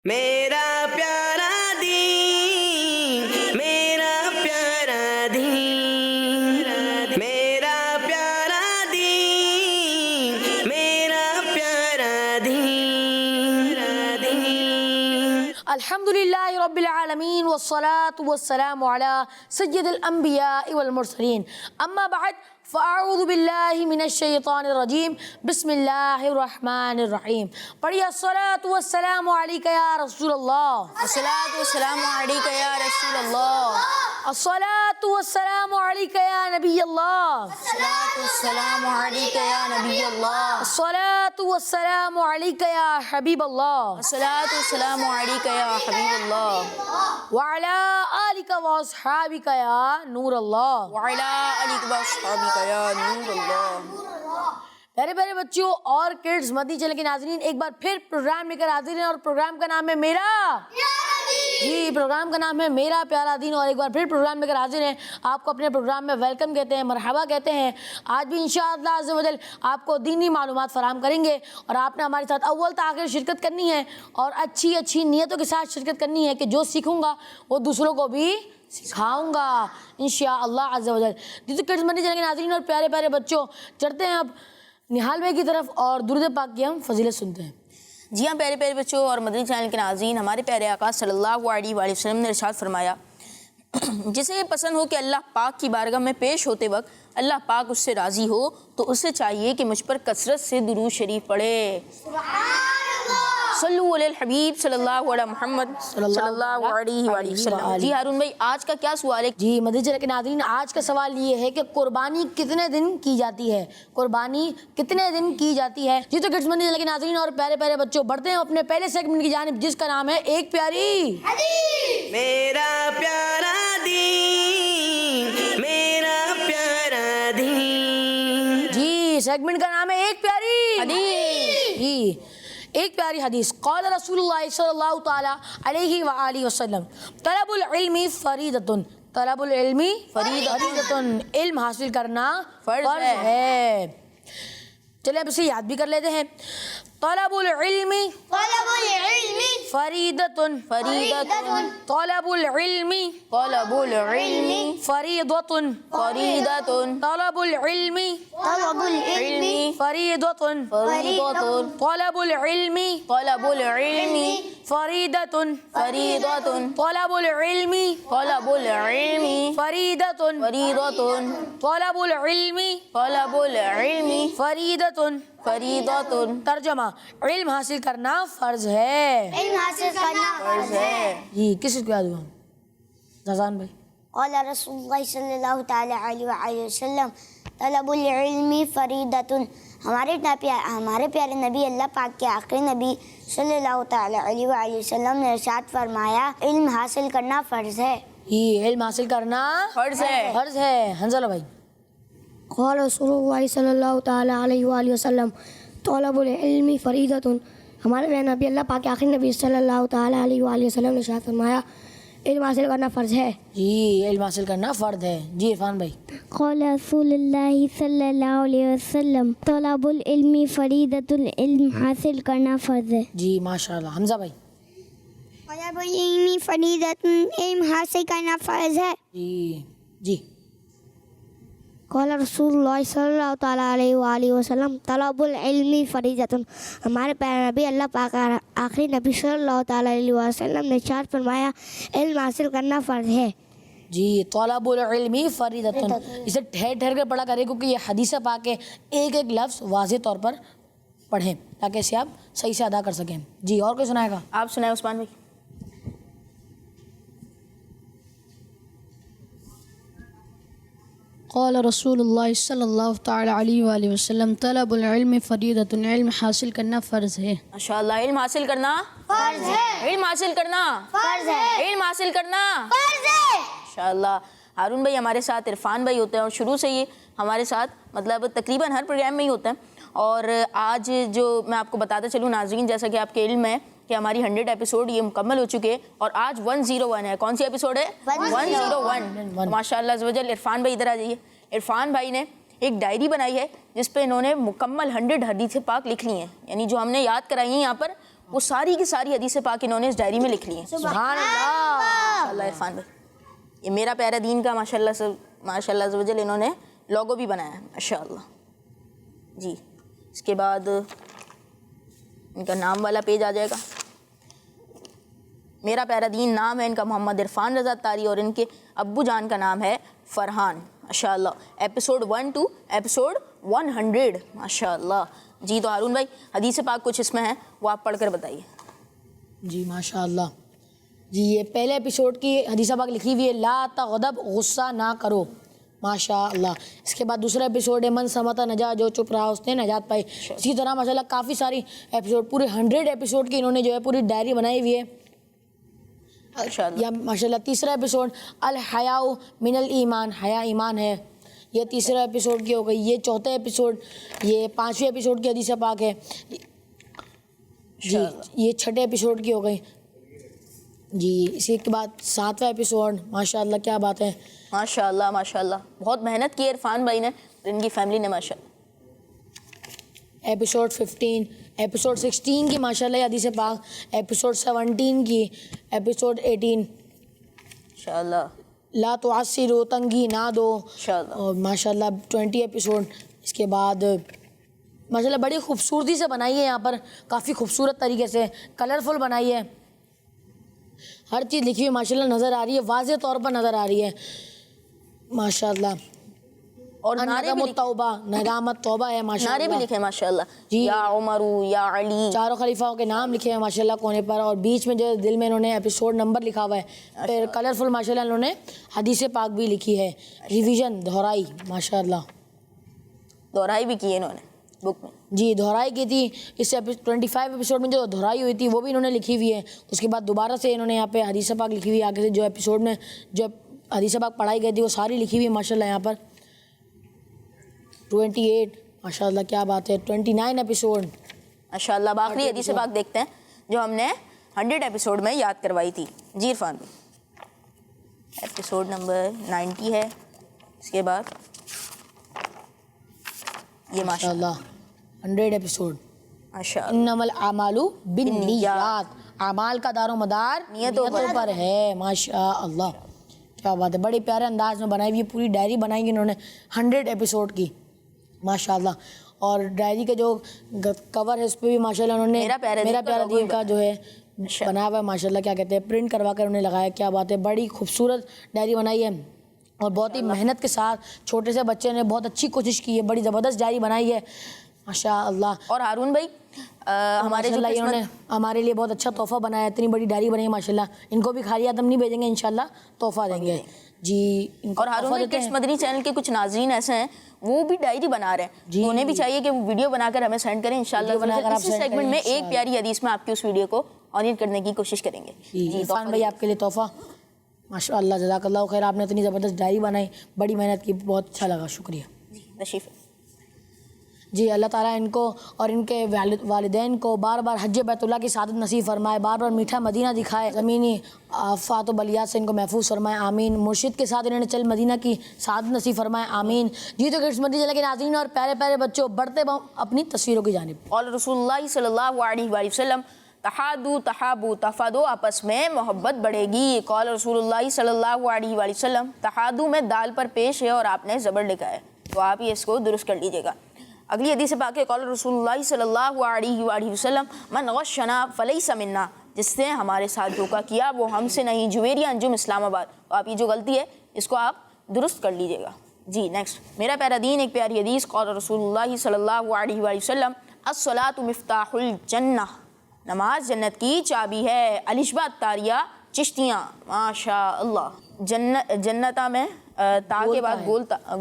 میرا پیارا دین، میرا پیارا دین، میرا پیارا دین، میرا پیارا دین۔ الحمدللہ رب العالمین والصلاة والسلام علی سید الانبیاء والمرسلین، اما بعد فاعوذ باللہ من الشیطان الرجیم، بسم اللہ الرحمن الرحیم۔ پڑھیے الصلاۃ والسلام علیک یا رسول اللہ، الصلاۃ والسلام علیک یا رسول اللہ، الصلاۃ والسلام علیک یا نبی اللہ، الصلاۃ والسلام علیک یا نبی اللہ، الصلاۃ والسلام علیک یا حبیب اللہ، الصلاۃ والسلام علیک یا حبیب اللہ، وعلی آلک واصحابک یا نور اللہ۔ وعلی آلک واصحابک یا نور اللہ۔ پیارے پیارے بچوں اور کڈز مدنی چینل کے ناظرین، ایک بار پھر پروگرام لے کر حاضر ہیں اور پروگرام کا نام ہے میرا جی پروگرام کا نام ہے میرا پیارا دین، اور ایک بار پھر پروگرام لے کر حاضر ہیں۔ آپ کو اپنے پروگرام میں ویلکم کہتے ہیں، مرحبا کہتے ہیں۔ آج بھی انشاءاللہ عز و جل آپ کو دینی معلومات فراہم کریں گے، اور آپ نے ہمارے ساتھ اول تا آخر شرکت کرنی ہے اور اچھی اچھی نیتوں کے ساتھ شرکت کرنی ہے کہ جو سیکھوں گا وہ دوسروں کو بھی سکھاؤں گا انشاءاللہ عز و جل۔ جی تو کڈز مدنی چینل کے ناظرین اور پیارے پیارے بچوں، چڑھتے ہیں اب نہال بھائی کی طرف اور درود پاک کی ہم فضیلت سنتے ہیں۔ جی ہاں پیارے پیارے بچوں اور مدنی چینل کے ناظرین، ہمارے پیارے آقا صلی اللہ علیہ وآلہ وسلم نے ارشاد فرمایا، جسے یہ پسند ہو کہ اللہ پاک کی بارگاہ میں پیش ہوتے وقت اللہ پاک اس سے راضی ہو تو اسے چاہیے کہ مجھ پر کثرت سے درود شریف پڑھے۔ صلو علی الحبیب صلی اللہ علیہ محمد صلی اللہ علیہ وآلہ وسلم۔ جی ہارون بھائی، آج کا کیا سوال ہے؟ جی مدنی چینل کے ناظرین، آج کا سوال یہ ہے کہ قربانی کتنے دن کی جاتی ہے؟ قربانی کتنے دن کی جاتی ہے؟ جی تو کڈز مدنی چینل کے ناظرین اور پیارے پیارے بچوں، بڑھتے ہیں اپنے پہلے سیگمنٹ کی جانب جس کا نام ہے ایک پیاری میرا پیارا دین، میرا پیارا دین۔ جی سیگمنٹ کا نام ہے ایک پیاری حدیث۔ جی ایک پیاری حدیث۔ قال رسول اللہ صلی اللہ تعالی علیہ وآلہ وسلم، طلب العلم فریضۃ، طلب العلم فریضۃ، علم حاصل کرنا فرض ہے۔ چلیں اب اسے یاد بھی کر لیتے ہیں۔ طلب العلم فریضۃ، طلب العلم فریضۃ، طلب العلم فریضۃ، طلب العلم فریضۃ، طلب العلم فریضۃ، فریضۃ۔ ترجمہ، علم حاصل کرنا فرض ہے۔ فرض ہے۔ جی کس کو یاد ہوا؟ زازان بھائی۔ قال رسول اللہ صلی اللہ تعالی علیہ وآلہ وسلم، طلب العلم فریضۃ۔ ہمارے پیارے نبی اللہ پاک کے آخری نبی صلی اللہ تعالی علیہ وآلہ وسلم نے ارشاد فرمایا، علم حاصل کرنا فرض ہے۔ جی علم حاصل کرنا فرض ہے۔ فرض ہے۔ حنزلہ بھائی۔ قال رسول اللہ صلی اللہ تعالی علیہ وآلہ وسلم، طلب العلم فریضۃ۔ ہمارے پیارے نبی اللہ پاک کے آخری نبی صلی اللہ تعالی علیہ وآلہ وسلم نے ارشاد فرمایا، علم حاصل کرنا فرض ہے۔ جی علم حاصل کرنا فرض ہے۔ جی عرفان بھائی۔ قال رسول اللہ صلی اللہ علیہ وسلم، طلب العلم فریضۃ، علم حاصل کرنا فرض ہے۔ جی ماشاء اللہ۔ حمزہ بھائی۔ طلب العلم فریضۃ، علم حاصل کرنا فرض ہے۔ جی قال رسول اللہ صلی اللہ تعالی علیہ وآلہ وسلم، طلب العلم فریضۃ۔ ہمارے پیارے نبی اللہ پاک آخری نبی صلی اللہ تعالی علیہ وسلم نے ارشاد فرمایا، علم حاصل کرنا فرض ہے۔ جی طلب العلم فریضۃ، اسے ٹھہر ٹھہر کر پڑھا کریں کیونکہ یہ حدیث پاک کے ایک ایک لفظ واضح طور پر پڑھیں تاکہ اسے آپ صحیح سے ادا کر سکیں۔ جی اور کوئی سنائے گا؟ آپ سنائیں عثمان بھائی۔ قال رسول اللہ صلی اللہ تعالی علیہ وآلہ وسلم، طلب العلم فریضۃ، علم حاصل کرنا فرض ہے۔ ماشاءاللہ، علم حاصل کرنا فرض ہے۔ علم حاصل کرنا فرض ہے۔ علم حاصل کرنا فرض ہے۔ ماشاءاللہ۔ ہارون بھائی ہمارے ساتھ، عرفان بھائی ہوتے ہیں اور شروع سے یہ ہمارے ساتھ مطلب تقریباً ہر پروگرام میں ہی ہوتا ہے۔ اور آج جو میں آپ کو بتاتا چلوں ناظرین، جیسا کہ آپ کے علم ہے کہ ہماری 100 ایپیسوڈ یہ مکمل ہو چکے ہیں اور آج 101 ہے۔ کون سی ایپیسوڈ ہے؟ 101۔ ماشاءاللہ عز و جل۔ عرفان بھائی ادھر آ جائیے۔ عرفان بھائی نے ایک ڈائری بنائی ہے جس پہ انہوں نے مکمل 100 حدیث پاک لکھ لی ہیں، یعنی جو ہم نے یاد کرائی ہیں یہاں پر وہ ساری کی ساری حدیث پاک انہوں نے اس ڈائری میں لکھ لی ہیں. سبحان اللہ. ماشاءاللہ عرفان بھائی, یہ میرا پیارا دین کا ماشاء اللہ عزوجل انہوں نے لوگو بھی بنایا ہے ماشاءاللہ. جی اس کے بعد ان کا نام والا پیج آ جائے گا. میرا پیارا دین نام ہے ان کا محمد عرفان رضا اتاری, اور ان کے ابو جان کا نام ہے فرحان ماشاءاللہ. ایپیسوڈ 1 to ایپیسوڈ 100 ماشاءاللہ. جی تو ہارون بھائی حدیث پاک کچھ اس میں ہے وہ آپ پڑھ کر بتائیے. جی ماشاء اللہ. جی یہ پہلے ایپیسوڈ کی حدیث پاک لکھی ہوئی ہے, لا تغضب, غصہ نہ کرو ماشاء اللہ. اس کے بعد دوسرا ایپیسوڈ ہے من سمتا نجا, جو چپ رہا اس نے نجات پائی. اسی طرح ماشاء اللہ کافی ساری ایپیسوڈ, پورے 100 ایپیسوڈ کی انہوں نے جو ہے پوری ڈائری بنائی ہوئی ہے. یا ماشاء اللہ تیسرا ایپیسوڈ الحیاء من الایمان, حیا ایمان ہے, یہ تیسرا ایپیسوڈ کی ہو گئی. یہ چوتھا ایپیسوڈ, یہ 5ویں ایپیسوڈ کی حدیث پاک ہے. جی یہ 6ٹھے ایپیسوڈ کی ہو گئی. جی اسی کے بعد 7واں ایپیسوڈ. ماشاء اللہ کیا بات ہے, ماشاء اللہ ماشاء اللہ. بہت محنت کی عرفان بھائی نے اور ان کی فیملی نے ماشاء اللہ. ایپیسوڈ 15, ایپیسوڈ 16 کی ماشاء اللہ حدیث پاک, ایپیسوڈ 17 کی, ایپیسوڈ 18 ماشاء اللہ. لا تعصروا, تنگی نہ دو, ماشاء اللہ. اور ماشاء اللہ 20 ایپیسوڈ. اس کے بعد ماشاء اللہ بڑی خوبصورتی سے بنائی ہے, یہاں پر کافی خوبصورت طریقے سے کلرفل بنائی ہے. ہر چیز لکھی ہوئی ماشاء اللہ نظر آ رہی ہے, واضح طور پر نظر آ رہی ہے ماشاء اللہ. اور نعرے بھی توبہ, نغامت توبہ ہے ماشاء نعرے بھی اللہ. لکھے ماشاء اللہ. جی. یا عمر یا علی, چاروں خلیفاؤں کے نام لکھے ہیں ماشاء اللہ کونے پر, اور بیچ میں جو دل میں انہوں نے ایپیسوڈ نمبر لکھا ہوا ہے. پھر کلرفل ماشاء اللہ انہوں نے حدیث پاک بھی لکھی ہے, ریویژن دہرائی ماشاء اللہ, دہرائی بھی کی ہے انہوں نے بک میں. جی دہرائی کی تھی. اس 25 ایپیسوڈ میں جو دہرائی ہوئی تھی وہ بھی انہوں نے لکھی ہوئی ہے. اس کے بعد دوبارہ سے انہوں نے یہاں پہ حدیث پاک لکھی ہوئی ہے. آگے سے جو ایپیسوڈ میں جو حدیث پاک پڑھائی گئی تھی وہ ساری لکھی ہوئی ہے ماشاء اللہ یہاں پر. 28 ماشاء اللہ کیا بات ہے. 29 ایپیسوڈ ماشاء اللہ. اب آخری حدیث پاک دیکھتے ہیں جو ہم نے 100 ایپیسوڈ میں یاد کروائی تھی. جی عرفان بھائی, ایپیسوڈ نمبر 90 ہے. اس کے بعد یہ ماشاء اللہ 100 ایپیسوڈ. ماشاء اللہ. انما الاعمال بالنیات, اعمال کا دار و مدار نیتوں پر ہے ماشاء اللہ. کیا بات ہے, بڑے پیارے انداز میں بنائی ہوئی پوری ڈائری بنائی گئی انہوں نے 100 ایپیسوڈ کی ماشاء اللہ. اور ڈائری کا جو کور ہے اس پہ بھی ماشاء اللہ انہوں نے میرا پیارا دین کا جو ہے بنایا ہوا ہے ماشاء اللہ. کیا کہتے ہیں, پرنٹ کروا کر انہوں نے لگایا. کیا بات ہے, بڑی خوبصورت ڈائری بنائی ہے اور بہت ہی محنت کے ساتھ چھوٹے سے بچے نے بہت اچھی کوشش کی ہے. بڑی زبردست ڈائری بنائی ہے ماشاء اللہ. اور ہارون بھائی ہمارے جو انہوں نے ہمارے لیے بہت اچھا تحفہ بنایا ہے. اتنی بڑی ڈائری بنائی ہے ماشاء اللہ. ان کو بھی خالی ہاتھ ہم نہیں بھیجیں گے, انشاءاللہ تحفہ دیں گے. جی اور ہارون بھائی کڈس مدنی چینل کے کچھ ناظرین ایسے ہیں وہ بھی ڈائری بنا رہے ہیں. جی انہیں بھی چاہیے کہ وہ ویڈیو بنا کر ہمیں سینڈ کریں انشاءاللہ. اسی سیگمنٹ میں ایک پیاری حدیث میں آپ کی اس ویڈیو کو آنر کرنے کی کوشش کریں گے. جی عرفان بھائی آپ کے لیے تحفہ ماشاء اللہ. جزاک اللہ خیر, آپ نے اتنی زبردست ڈائری بنائی, بڑی محنت کی, بہت اچھا لگا, شکریہ. تشریف. جی اللہ تعالیٰ ان کو اور ان کے والدین کو بار بار حج بیت اللہ کی سعادت نصیب فرمائے, بار بار میٹھا مدینہ دکھائے, زمینی آفات و بلیات سے ان کو محفوظ فرمائے, آمین. مرشد کے ساتھ انہوں نے چل مدینہ کی سعادت نصیب فرمائے, آمین. جی تو کڈس مدنی چینل کے ناظرین اور پیارے پیارے بچوں, بڑھتے بہم اپنی تصویروں کی جانب. اور رسول اللہ صلی اللہ علیہ وآلہ وسلم تحادو تحابو تفادو, آپس میں محبت بڑھے گی. قال رسول اللہ صلی اللہ علیہ وآلہ وسلم, تحادو میں دال پر پیش ہے اور آپ نے زبر لکھا ہے, تو آپ یہ اس کو درست کر لیجیے گا. اگلی حدیث پاک ہے قال رسول اللہ صلی اللہ علیہ وآلہ وسلم من غشنا فلیس منا, جس نے ہمارے ساتھ دھوکہ کیا وہ ہم سے نہیں. جویریہ انجم اسلام آباد. تو آپ یہ جو غلطی ہے اس کو آپ درست کر لیجیے گا. جی نیکسٹ, میرا پیارا دین ایک پیاری حدیث قال رسول اللہ صلی اللہ علیہ وآلہ وسلم الصلاۃ مفتاح الجنہ, نماز جنت کی چابی ہے. الاشباء تاریہ چشتیاں ماشاء اللہ. جنتا میں تا کے بعد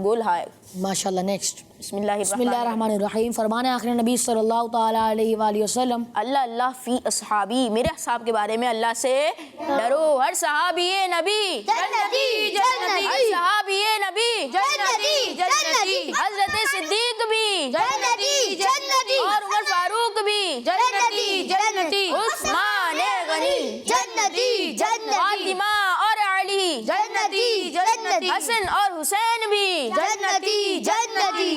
گول ہے ماشاء اللہ. نیکسٹ بسم اللہ بسم اللہ الرحمن الرحیم. فرمان آخر نبی صلی اللہ تعالیٰ علیہ وآلہ وسلم, اللہ اللہ فی اصحابی, میرے اصحاب کے بارے میں اللہ سے ڈرو. ہر صحابی نبی جنتی جنتی, ہر صحابی نبی جنتی جنتی, حضرت صدیق بھی جنتی جنتی, اور عمر فاروق بھی جنتی جنتی, عثمان غنی جنتی جنتی, فاطمہ اور علی جنتی جنتی, حسن اور حسین بھی جنتی جنتی.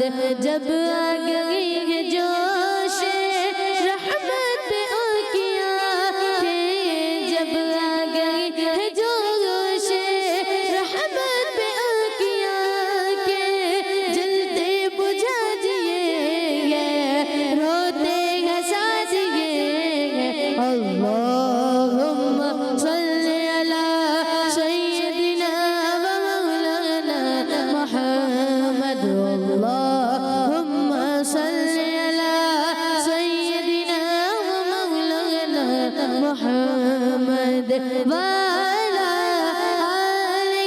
جب آ گئی ہے جوش رحمت پہ آنکھیاں کہ جب آ گئی ہے جوش رحمت پہ آنکھیاں کہ جلتے بجھا دیے روتے ہنسا دیے اللہم صلی علی سیدنا و مولانا محمد اللہم صلی علی سیدنا و مولانا محمد وعلی آلہ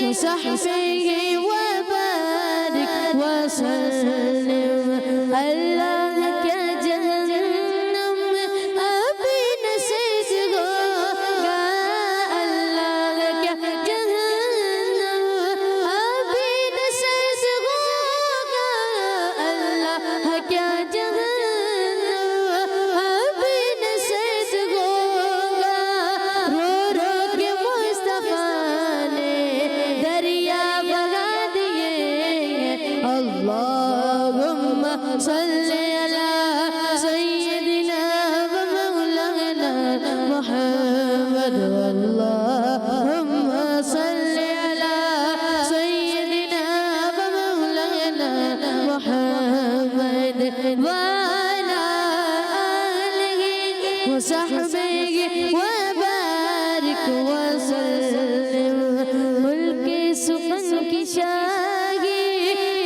وصحبہ وبارک وسلم اللہ کیا جہنم ابھی نصیب ہوگا اللہ کیا جہنم ابھی نصیب ہوگا اللہ کیا جہنم ابھی نصیب ہوگا رو رو کے مصطفیٰ نے دریا بہا دیے اللہم صلی علی سیدنا و مولانا محمد اللہم صلی علی سیدنا و مولانا محمد وعلی آلہ وصحبہ وبارک وسلم ملک سخن کی شاہی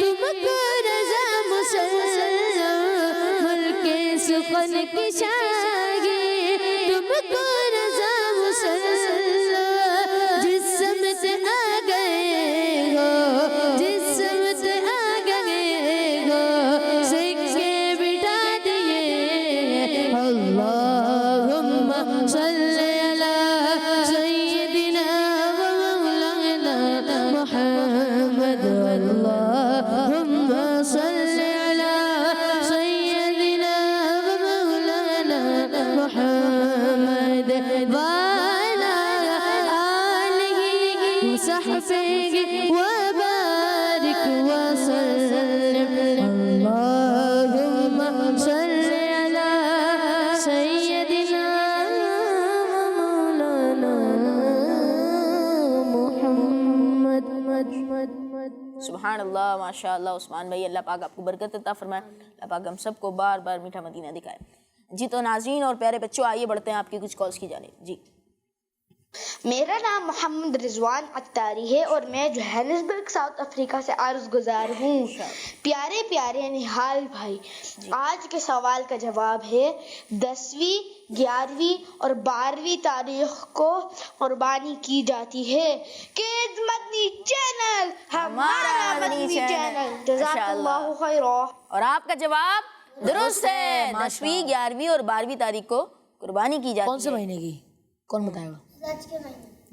تم کو رضا مسلم ملک سخن کی شاہی تم کو رضا مسلم جس سمت آ گئے ہو جس سمت آ گئے ہو سکے بٹا دیے اللہم صلی علی سیدنا و مولانا محمد اللہم صلی علی سیدنا و مولانا محمد وعلی آلہ وصحبہ وبارک وسلم اللہم صلی علی سیدنا و مولانا محمد سبحان اللہ ماشاء اللہ عثمان بھائی، اللہ پاک آپ کو برکت عطا فرمائے، اللہ پاک ہم سب کو بار بار میٹھا مدینہ دکھائے. جی تو ناظرین اور پیارے بچوں آئیے بڑھتے ہیں آپ کی کچھ کالز کی جانب. جی میرا نام محمد رضوان عطاری ہے اور میں جوہانسبرگ ساؤتھ افریقہ سے عرض گزار ہوں. پیارے پیارے نہال بھائی، آج کے سوال کا جواب ہے 10ویں 11ویں اور 12ویں تاریخ کو قربانی کی جاتی ہے. کڈز مدنی چینل ہمارا مدنی چینل. جزاک اللہ خیرا. اور آپ کا جواب درست ہے. 10ویں 11ویں اور 12ویں تاریخ کو قربانی کی جاتی ہے. کون سے مہینے کی کون بتائے گا؟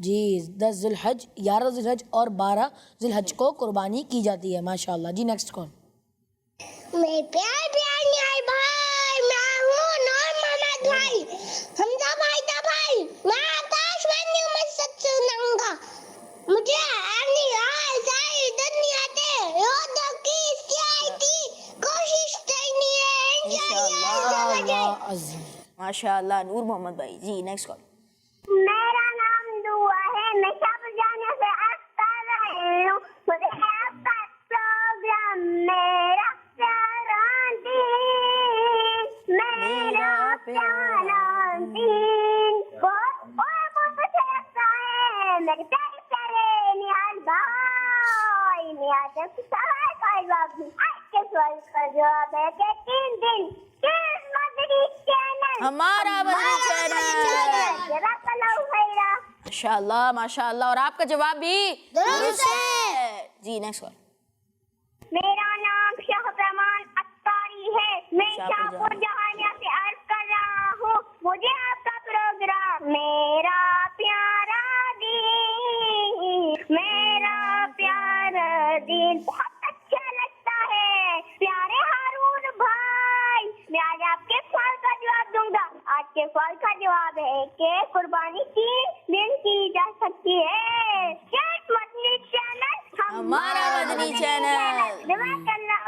جی 10 ذی الحج 11 ذی الحج اور 12 ذی الحج کو قربانی کی جاتی ہے. ماشاءاللہ. جی نیکسٹ کون؟ میرے پیارے پیارے نہال بھائی، میں ہوں نور محمد بھائی، حمزہ بھائی دا بھائی. میں آکاش وانی مسجد سے سناؤں گا. مجھے اپنی ساری دنیا سے روزوں کی سیاحتی کوشش کرنی ہے انشاءاللہ. ماشاء اللہ. نور محمد بھائی. جی نیکسٹ کال. میرا نام دعا ہے، میں سب جانے سے عرض کر رہی ہوں. مجھے آپ کا پروگرام میرا پیارا دین، میرا پیارا دین بہت اچھا ہے. میرے پیارے پیارے نہال بھائی، میں آج آپ کے سوال کا جواب دوں. آج کے سوال کا جواب ہے کہ 3 دن کس مدنی چینل ہمارا مدنی چینل. جزاک اللہ خیرا. ماشاء اللہ ماشاء اللہ. اور آپ کا جواب بھی درست ہے. جی نیکسٹ کال. میرا نام شاہ پرمان عطاری ہے، میں شاہپور جہانیہ سے عرض کر رہا ہوں. مجھے آپ کا پروگرام میرا پیارا دین، میرا پیارا دین بہت اچھا لگتا ہے. پیارے ہارون بھائی، میں آج آپ کے سوال کا جواب دوں گا. آج کے سوال کا جواب ہے کہ قربانی 3 دن کی جا سکتی ہے. مدنی چینل ہمارا مدنی چینل. جزاک اللہ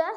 10,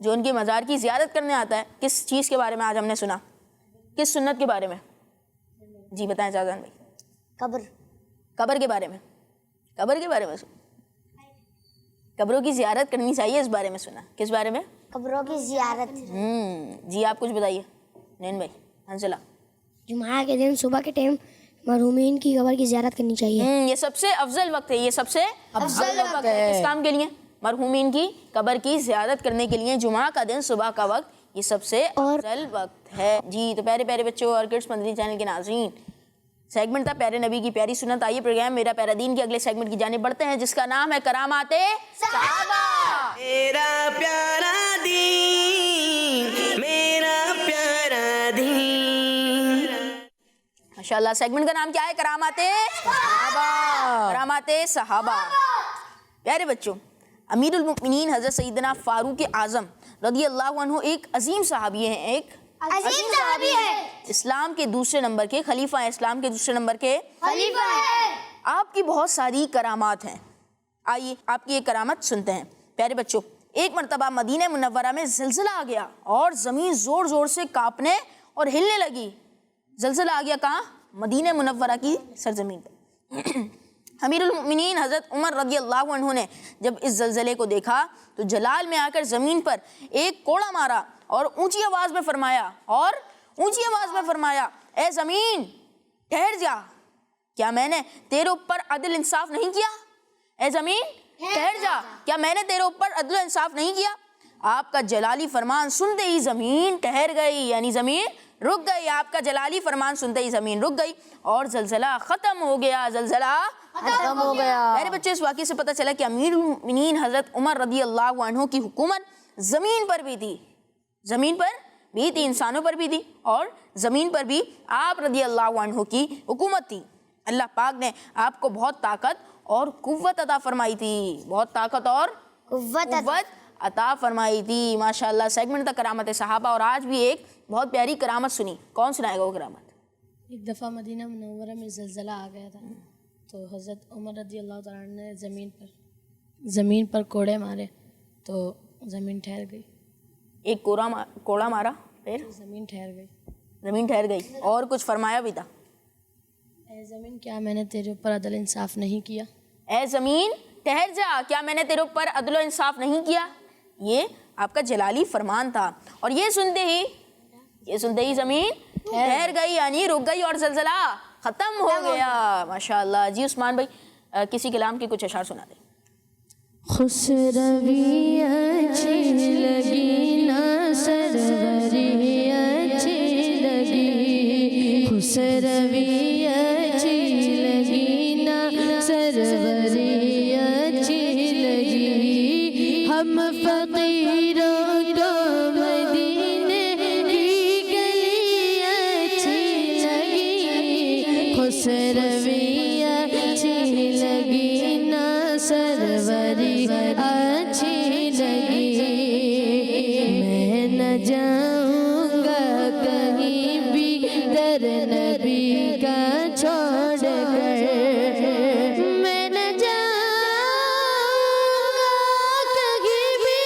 جو ان کے مزار کی زیارت کرنے آتا ہے، کس چیز کے بارے میں آج ہم نے سنا؟ کس سنت کے بارے میں؟ جی بتائیں شاہجہاں بھائی. قبر کے بارے میں. قبر کے بارے میں سنا. قبروں کی زیارت کرنی چاہیے، اس بارے میں سنا. کس بارے میں؟ قبروں کی زیارت. جی آپ کچھ بتائیے نین بھائی. حنزلہ. جمعہ کے دن صبح کے ٹائم مرحومین کی قبر کی زیارت کرنی چاہیے. یہ سب سے افضل وقت ہے، یہ سب سے افضل وقت ہے. کس کام کے لیے؟ مرحومین کی قبر کی زیارت کرنے کے لیے جمعہ کا دن صبح کا وقت یہ سب سے افضل وقت ہے. جی تو پیارے پیارے بچوں اور کڈس مدنی چینل کے ناظرین، سیگمنٹ تھا پیارے نبی کی پیاری سنت. آئیے پروگرام میرا پیارا دین کے اگلے سیگمنٹ کی جانب بڑھتے ہیں، جس کا نام ہے کرامات صحابہ. میرا پیارا دین، میرا پیارا دین. ماشاءاللہ سیگمنٹ کا نام کیا ہے؟ کرامات صحابہ. کرامات صحابہ. پیارے بچوں، امیر المؤمنین حضرت سیدنا فاروق اعظم رضی اللہ عنہ ایک عظیم صحابی ہیں، ایک عظیم صحابی ہے، اسلام کے دوسرے نمبر کے خلیفہ ہیں، اسلام کے دوسرے نمبر کے خلیفہ ہے. آپ کی بہت ساری کرامات ہیں. آئیے آپ کی ایک کرامت سنتے ہیں. پیارے بچوں، ایک مرتبہ مدینہ منورہ میں زلزلہ آ گیا اور زمین زور زور سے کانپنے اور ہلنے لگی. زلزلہ آ گیا کہاں؟ مدینہ منورہ کی سرزمین پر. امیر المؤمنین حضرت عمر رضی اللہ عنہ نے جب اس زلزلے کو دیکھا تو جلال میں آ کر زمین پر ایک کوڑا مارا اور اونچی آواز میں فرمایا اے زمین ٹھہر جا، کیا میں نے تیرے اوپر عدل انصاف نہیں کیا؟ اے زمین ٹھہر جا، کیا میں نے تیرے اوپر عدل انصاف نہیں کیا؟ آپ کا جلالی فرمان سنتے ہی زمین ٹھہر گئی، یعنی زمین رک گئی. آپ کا جلالی فرمان سنتے ہی زمین رک گئی اور زلزلہ ختم ہو گیا. ختم ہو گیا. میرے بچے، اس واقعے سے پتہ چلا کہ امیر المؤمنین حضرت عمر رضی اللہ عنہ کی حکومت زمین پر بھی تھی، انسانوں پر بھی تھی، اور زمین پر بھی آپ رضی اللہ عنہ کی حکومت تھی. اللہ پاک نے آپ کو بہت طاقت اور قوت عطا فرمائی تھی، بہت طاقت اور قوت عطا فرمائی تھی. ماشاءاللہ سیگمنٹ تھا کرامت صحابہ، اور آج بھی ایک بہت پیاری کرامت سنی. کون سنائے گا وہ کرامت؟ ایک دفعہ مدینہ منورہ میں زلزلہ آ گیا تھا، تو حضرت عمر رضی اللہ تعالیٰ عنہ نے زمین پر کوڑے مارے تو زمین ٹھہر گئی. ایک کوڑا مارا پھر زمین ٹھہر گئی. اور کچھ فرمایا بھی تھا، اے زمین کیا میں نے تیرے اوپر عدل انصاف نہیں کیا؟ اے زمین ٹھہر جا، کیا میں نے تیرے اوپر عدل و انصاف نہیں کیا؟ یہ آپ کا جلالی فرمان تھا. اور یہ سنتے ہی زمین ٹھہر گئی، یعنی رک گئی اور زلزلہ ختم ہو گیا. ماشاءاللہ. جی عثمان بھائی کسی کلام کی کچھ اشعار سنا دیں. خسروی اچھی لگی نا سروری اچھی لگی، خسروی اچھی لگی نا سروری اچھی لگی، ہم فقیروں کو مدینے کی گلی اچھی لگی، خسروی اچھی لگی نا سروری اچھی لگی، میں نہ جاؤں گا کہیں بھی در نبی کا چھوڑ کر، میں نہ جاؤں گا کہیں بھی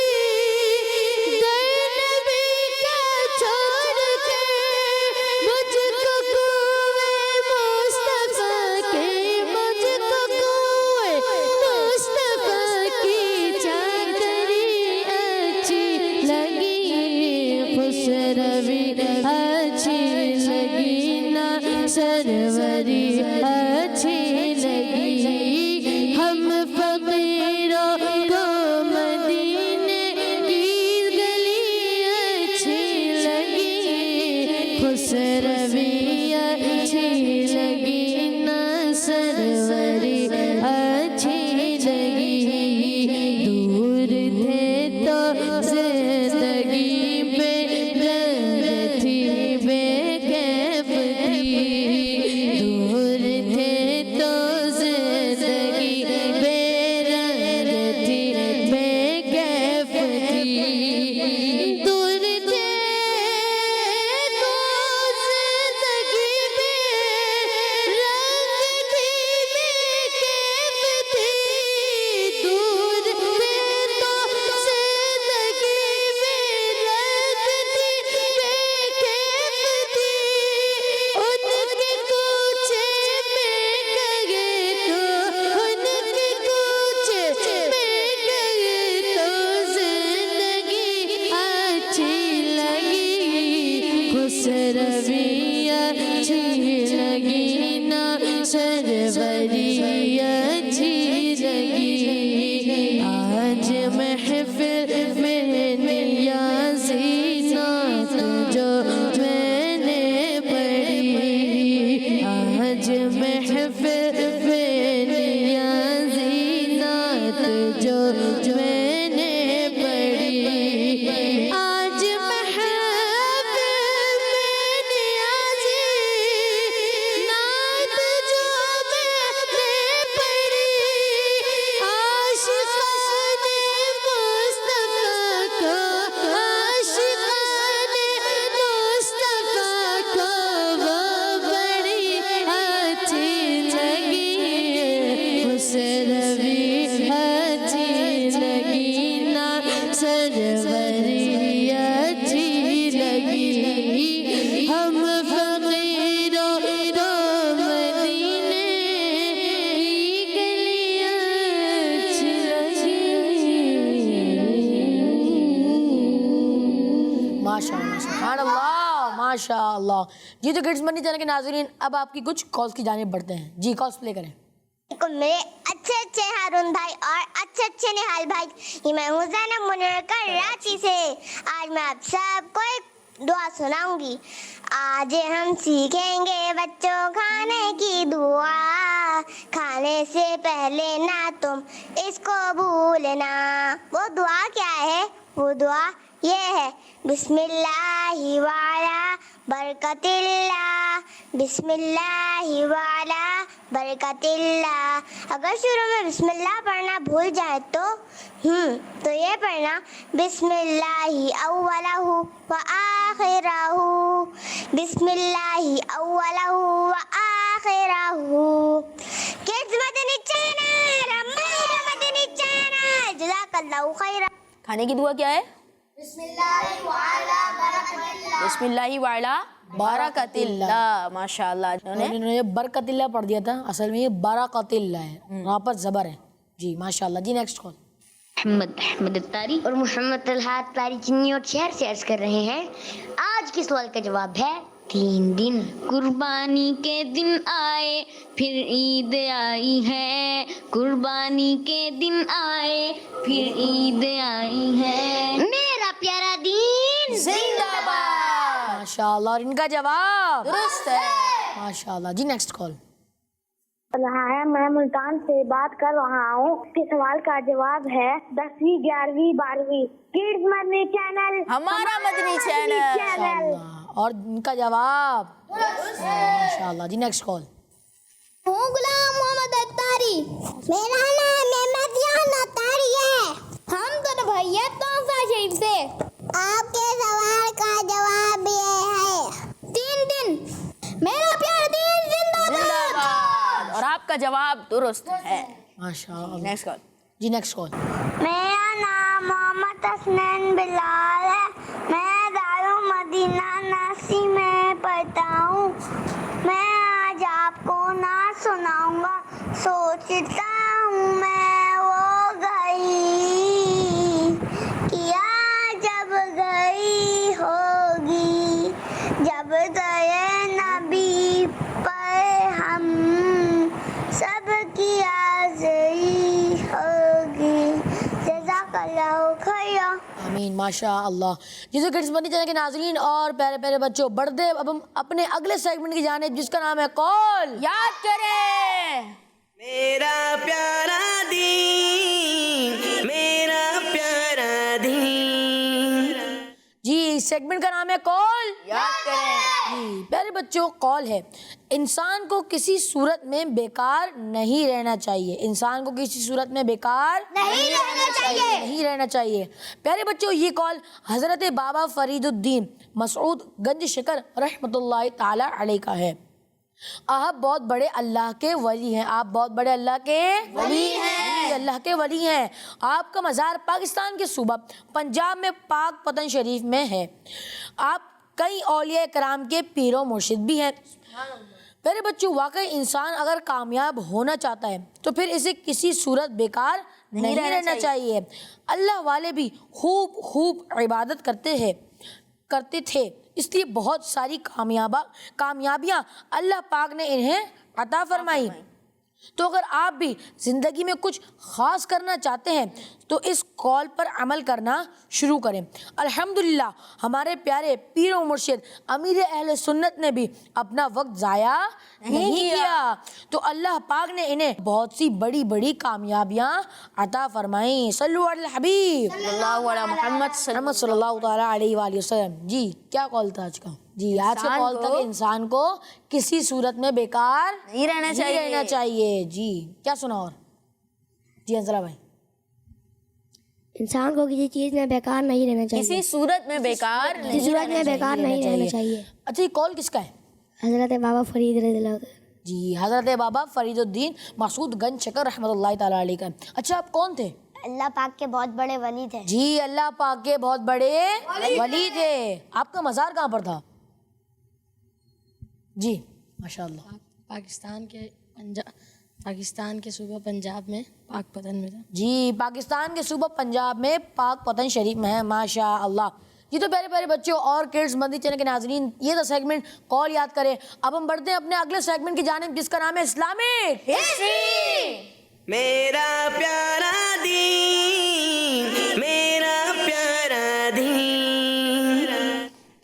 در نبی کا چھوڑ کر، مجھ کو کوئے مصطفیٰ کی، مجھ کو کوئے مصطفیٰ کی چادری اچھی لگی، خسروی اچھی لگی نا سروری اچھی لگی، ہم فقیروں کو مدینے کی گلی اچھی لگی، خسروی اچھی لگی نا سروری اچھی لگی، دور تھے تو زندگی بے رنگ تھی بے کیف تھی، دور تھے تو زندگی بے رنگ تھی بے کیف تھی، دور تھے تو زندگی بے رنگ تھی بے کیف تھی، دور تھے تو زندگی بے سروری اچھی لگی ہم فقیروں کو مدینے کی گلیاں اچھی لگی. ماشاء اللہ سبحان اللہ ماشاء اللہ. جی تو کڈس منی چینل کے ناظرین اب آپ کی کچھ کالس کی جانب بڑھتے ہیں. جی کالس پلے کریں. میرے اچھے ہارون بھائی اور اچھے نہال بھائی، یہ میں ہوں زینب منیر کراچی سے. آج میں آپ سب کو ایک دعا سناؤں گی. آج ہم سیکھیں گے بچوں کھانے کی دعا، کھانے سے پہلے نہ تم اس کو بھولنا. وہ دعا کیا ہے؟ وہ دعا یہ ہے: بسم اللہ وعلا برکت اللہ، بسم اللہ وعلا برکت اللہ. اگر شروع میں بسم اللہ پڑھنا بھول جائے تو یہ پڑھنا: بسم اللہ اولہ وآخرہ، بسم اللہ اولہ وآخرہ. کڈز مدنی چینل، ہمارا مدنی چینل، جزاک اللہ خیرا. کھانے کی دعا کیا ہے؟ بسم اللہ وعلا برکت اللہ. بسم اللہ وعلا برکت اللہ. ماشاء اللہ. انہوں نے یہ برکت اللہ پڑھ دیا تھا، اصل میں یہ برکت اللہ ہے، وہاں پر زبر ہے. جی ماشاء اللہ. جی نیکسٹ کال. محمد احمد الطاری اور محمد طلحہ طاری چنی اور شہر سے عرض کر رہے ہیں. آج کے سوال کا جواب ہے 3 دن. قربانی کے دن آئے پھر عید آئی ہے، قربانی کے دن آئے پھر عید آئی ہے، میرا پیارا دین زندہ باد. ماشاء اللہ. اور ان کا جواب درست ہے. ماشاء اللہ. جی نیکسٹ کال. ہے میں ملتان سے بات کر رہا ہوں. اس کے سوال کا جواب ہے 10ویں 11ویں 12ویں. کڈز مدنی چینل، ہمارا مدنی چینل. ماشاء اللہ. اور ان کا جواب ماشاء اللہ. جی نیکسٹ کال. ہوں غلام محمد اتاری. میرا نام مدیان اتاری ہے. ہم دونوں بھائی توفہ شریف سے. آپ کے سوال کا جواب یہ ہے 3 دن. میرا پیارا دین زندہ باد. اور آپ کا جواب درست ہے. ماشاء اللہ. Next call. جی نیکسٹ کال. میرا نام محمد حسنین بلال ہے. میں دارالمدینہ ناسی میں پڑھتا ہوں. میں آج آپ کو نعت سناؤں گا. سوچتا ہوں میں وہ گئی کیا جب گئی ہوگی، جب گئے نبی پر ہم سب کی آزئی ہوگی. جزاک اللہ خیرا. آمین. ماشاء اللہ. جی تو کڈس منی چینل کے ناظرین اور پیارے پیارے بچوں بڑھتے اب ہم اپنے اگلے سیگمنٹ کی جانب جس کا نام ہے کال. یاد کریں. میرا پیارا دین، میرا پیارا دین. جی سیگمنٹ کا نام ہے کال. یاد کریں. جی پیارے بچوں کال ہے. انسان کو کسی صورت میں بیکار نہیں رہنا چاہیے. انسان کو کسی صورت میں بیکار نہیں رہنا چاہیے. پیارے بچوں یہ کال حضرت بابا فرید الدین مسعود گنج شکر رحمۃ اللہ تعالی علیہ کا ہے. آپ بہت بڑے اللہ کے ولی ہیں. آپ بہت بڑے اللہ کے ولی ہیں. اللہ کے ولی ہیں. آپ کا مزار پاکستان کے صوبہ پنجاب میں پاک پتن شریف میں ہے. آپ کئی اولیاء کرام کے پیر و مرشد بھی ہیں. میرے بچوں واقعی انسان اگر کامیاب ہونا چاہتا ہے تو پھر اسے کسی صورت بیکار نہیں رہنا چاہیے. اللہ والے بھی خوب عبادت کرتے تھے، اس لیے بہت ساری کامیابیاں اللہ پاک نے انہیں عطا فرمائی. تو اگر آپ بھی زندگی میں کچھ خاص کرنا چاہتے ہیں تو اس کال پر عمل کرنا شروع کریں. الحمدللہ ہمارے پیارے پیر و مرشد امیر اہل سنت نے بھی اپنا وقت ضائع نہیں کیا. تو اللہ پاک نے انہیں بہت سی بڑی کامیابیاں عطا فرمائیں. صلو علی الحبیب صلی اللہ علیہ محمد محمد صلی اللہ تعالیٰ علیہ وآلہ وسلم. جی کیا کال تھا آج کا؟ جی آج کا کال تھا کہ انسان کو کسی صورت میں بیکار نہیں رہنا چاہیے. جی کیا سنا؟ اور جی انزلہ بھائی. انسان کو کسی چیز میں بیکار نہیں رہنا چاہیے. کسی صورت میں بیکار کسی صورت میں بیکار نہیں رہنا چاہیے. اچھا یہ کال کس کا ہے؟ حضرت بابا فرید رضی اللہ عنہ. جی حضرت بابا فرید الدین مسعود گنج شکر رحمۃ اللہ تعالیٰ علیہ کا. اچھا آپ کون تھے؟ اللہ پاک کے بہت بڑے ولی تھے. جی اللہ پاک کے بہت بڑے ولی تھے. آپ کا مزار کہاں پر تھا؟ جی ماشاء اللہ. پاکستان کے صوبہ پنجاب میں پاک پتن میں تھا. جی پاکستان کے صوبہ پنجاب میں پاک پتن شریف میں ہے. ماشاء اللہ. جی تو پیارے پیارے بچوں اور کڈز مدنی چینل کے ناظرین، یہ تھا سیگمنٹ کال یاد کریں. اب ہم بڑھتے ہیں اپنے اگلے سیگمنٹ کی جانب جس کا نام ہے اسلامک ہسٹری. میرا پیارا دین، میرا پیارا دین.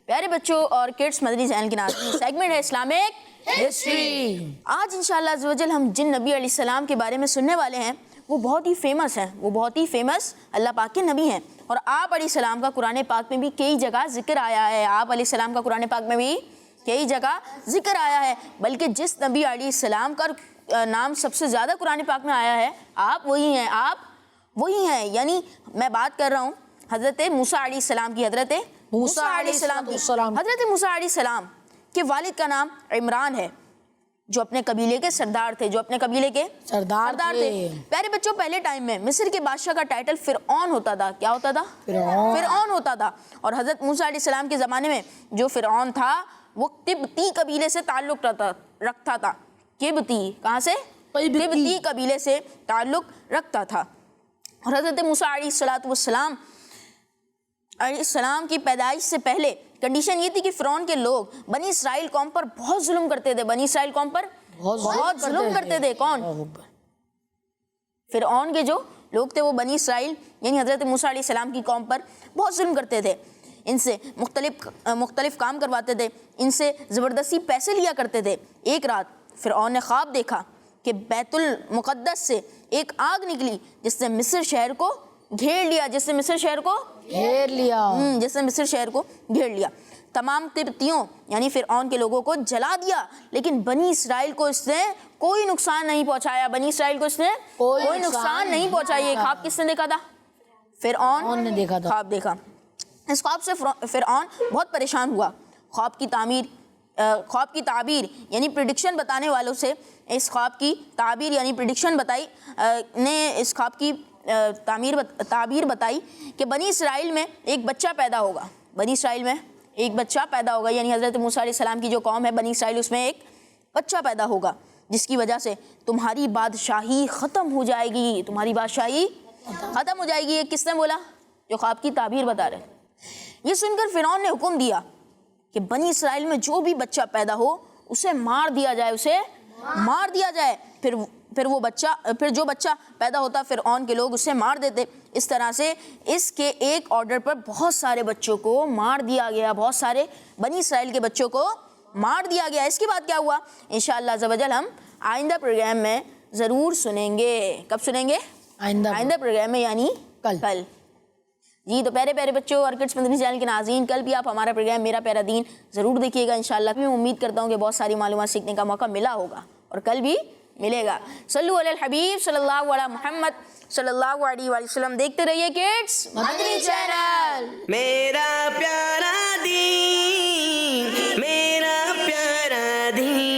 پیارے بچوں اور کڈس مدنی چینل کے ناظرین، سیگمنٹ ہے اسلامک ہسٹری. آج انشاءاللہ عز و جل ہم جن نبی علیہ السلام کے بارے میں سننے والے ہیں وہ بہت ہی فیمس ہیں، وہ بہت ہی فیمس اللہ پاک کے نبی ہیں. اور آپ علیہ السلام کا قرآن پاک میں بھی کئی جگہ ذکر آیا ہے. آپ علیہ السلام کا قرآن پاک میں بھی کئی جگہ ذکر آیا ہے. بلکہ جس نبی علیہ السلام کا نام سب سے زیادہ قرآن پاک میں آیا ہے آپ وہی ہیں، آپ وہی ہیں. یعنی میں بات کر رہا ہوں حضرت موسیٰ علیہ السلام کی. حضرت موسیٰ علیہ السلام کی. حضرت موسیٰ علیہ السلام کے والد کا نام عمران ہے، جو اپنے قبیلے کے سردار تھے، جو اپنے قبیلے کے سردار تھے. پیارے بچوں پہلے ٹائم میں مصر کے بادشاہ کا ٹائٹل فرعون ہوتا تھا. کیا ہوتا تھا؟ فرعون ہوتا تھا. اور حضرت موسیٰ علیہ السلام کے زمانے میں جو فرعون تھا وہ قبطی قبیلے سے تعلق رکھتا تھا. قبطی کہاں سے؟ قبطی قبیلے سے تعلق رکھتا تھا. اور حضرت موسیٰ علیہ السلام کی پیدائش سے پہلے کنڈیشن یہ تھی کہ فرعون کے لوگ بنی اسرائیل قوم پر بہت ظلم کرتے تھے. بنی اسرائیل قوم پر بہت ظلم کرتے تھے. کون؟ فرعون کے جو لوگ تھے وہ بنی اسرائیل یعنی حضرت موسیٰ علیہ السلام کی قوم پر بہت ظلم کرتے تھے. ان سے مختلف کام کرواتے تھے، ان سے زبردستی پیسے لیا کرتے تھے. ایک رات فرعون نے خواب دیکھا کہ بیت المقدس سے ایک آگ نکلی جس نے مصر شہر کو گھیر لیا. جس نے مصر شہر کو گھیر لیا. تمام قبطیوں یعنی فرعون کے لوگوں کو جلا دیا، لیکن بنی اسرائیل کو اس نے کوئی نقصان نہیں پہنچایا. بنی اسرائیل کو اس نے کوئی نقصان نہیں پہنچایا. یہ خواب کس نے دیکھا تھا؟ فرعون نے دیکھا تھا. خواب دیکھا. اس خواب سے فرعون بہت پریشان ہوا. خواب کی تعبیر یعنی پریڈکشن بتانے والوں سے اس خواب کی تعبیر یعنی پریڈکشن بتائی نے اس خواب کی تعبیر بتائی کہ بنی اسرائیل میں ایک بچہ پیدا ہوگا. بنی اسرائیل میں ایک بچہ پیدا ہوگا یعنی حضرت موسیٰ علیہ السلام کی جو قوم ہے بنی اسرائیل، اس میں ایک بچہ پیدا ہوگا جس کی وجہ سے تمہاری بادشاہی ختم ہو جائے گی. تمہاری بادشاہی ختم ہو جائے گی. یہ کس نے بولا؟ جو خواب کی تعبیر بتا رہے. یہ سن کر فرعون نے حکم دیا کہ بنی اسرائیل میں جو بھی بچہ پیدا ہو اسے مار دیا جائے. پھر جو بچہ پیدا ہوتا فرعون کے لوگ اسے مار دیتے. اس طرح سے اس کے ایک آرڈر پر بہت سارے بچوں کو مار دیا گیا. بہت سارے بنی اسرائیل کے بچوں کو مار دیا گیا. اس کے بعد کیا ہوا انشاءاللہ عز و جل ہم آئندہ پروگرام میں ضرور سنیں گے. کب سنیں گے؟ آئندہ پروگرام میں یعنی کل. جی تو پیارے پیارے بچوں اور کڈس مدنی چینل کے ناظرین، کل بھی آپ ہمارا پروگرام میرا پیارا دین ضرور دیکھیے گا انشاءاللہ. میں امید کرتا ہوں کہ بہت ساری معلومات سیکھنے کا موقع ملا ہوگا اور کل بھی ملے گا. صلو علی الحبیب صلی اللہ علی محمد صلی اللہ علیہ وآلہ وسلم. دیکھتے رہیے کڈس مدنی چینل. میرا پیارا دین، میرا پیارا دین.